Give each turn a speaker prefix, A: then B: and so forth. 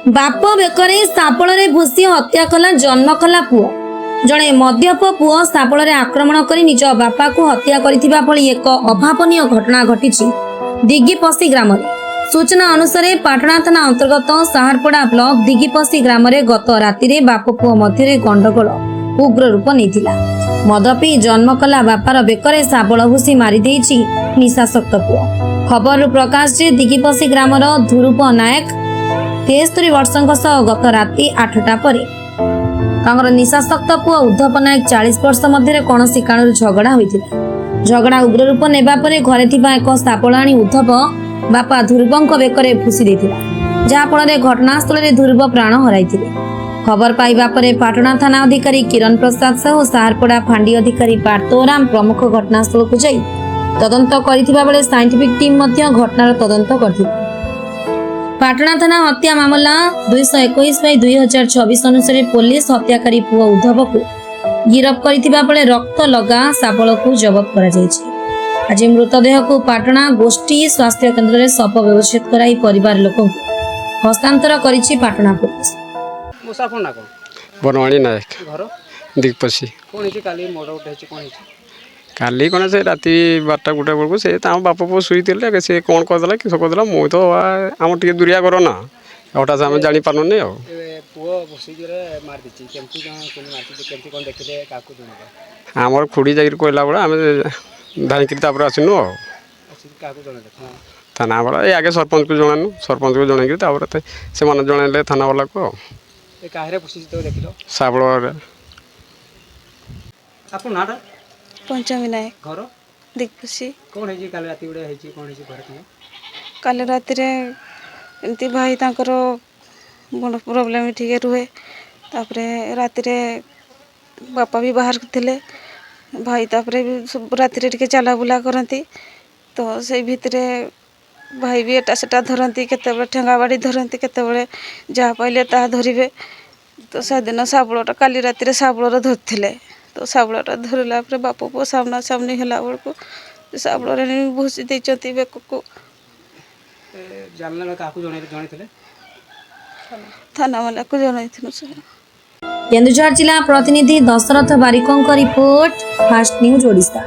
A: बाप बेकरे सापल भूसी हत्या कला जन्म कला पुओ जड़े मद्यप पुओ सापल आक्रमण कर निज बापा को हत्या करथिबा भली एक अभावनीय घटना घटी दिगिपसी ग्राम में। सूचना अनुसार पाटना थाना अंतर्गत साहारपड़ा ब्लॉक दिगिपसी ग्राम में गत राति बाप पुओ मध्य गंडगोल उग्र रूप नहीं। मद पी जन्म कला बापार बेकरे साबल भूसी मारी निशाशक्त पुओ। खबर प्रकाश जे दिगिपसी ग्रामर ध्रुव नायक 73 वर्षों सह गत राति 8टा पर निशाशक्त पुओ उद्धव नायक 40 वर्ष मध्य कौन कारण झगड़ा होता। झगड़ा उग्र रूप नेबा परे घरे थिबा एक सापल आनी उद्धव बापा ध्रुवंक बेकरे भूसी देथिला, जहा फଳରେ घटनास्थल ध्रुव प्राण हराइथिले। खबर पाइबा परे पाटना थाना अधिकारी किरण प्रसाद सह साहारपड़ा फांडी अधिकारी पार्थोराम प्रमुख घटनास्थल को जाई तदंत करथिबा बेले साइंटिफिक टीम मध्य घटनार तदंत करथिले। पाटना थाना हत्या मामला 221/2024 अनुसार पुलिस हत्याकारी पुओ उद्धव को गिरफ्त करथिबा बेले रक्त लगा साबल को जबत करा जायछि। आज मृतदेह को पाटना गोष्ठी स्वास्थ्य केन्द्र में शव व्यवस्थित कराई परिवार लोक हस्तांतर करिछि पाटना पुलिस।
B: बनवाणी नायक
C: घर
B: दिगपसी
C: कौन काली मोड़ उठे कौन
B: काली कौन से राति 12टा 1टा बेलू से बाप पु शुई से कौन करदेला किस करदेला मुई तो आम टे दूरिया कर ना हठात आम जानी पार्नी आ
C: पुओ बसिक मार दी केमती कौन देखिले क्या
B: आमर खुड़ी जाकर कहला बेला आम धाईक आसनु
C: क्या
B: थाना वाला ये आगे सरपंच को जनानु सरपंच को जनईक से जनइले थाना वाला को
C: कहे देख
B: साबल
C: आप नाटा
D: पंचमी नायक
C: घर
D: दिग्पसी।
C: कौन है काली राति गुड़े है कौन है घर तुम
D: काली राति एमती भाई तांकर बड़ प्रोब्लेम ठीक रुहे तापरे राति बापा भी बाहर थे भाई तापरे राति टिके चला बुला करती तो से भितरे भाई भी एटा सेटा धरती केते ठेंगा बाड़ी धरती केते जहाँ पाइले ता धरवे तो से दिन साबुलटा काली राति साबुलर धरते तो साबुलटा धरला बाप पुओ सामना सामनी है बेलू साबुल भूसी देती बेक को
C: जानला क्या जन
D: थाना वाला को जन।
A: केन्दुझर जिला प्रतिनिधि दशरथ बारिकों रिपोर्ट फास्ट न्यूज ओडिशा।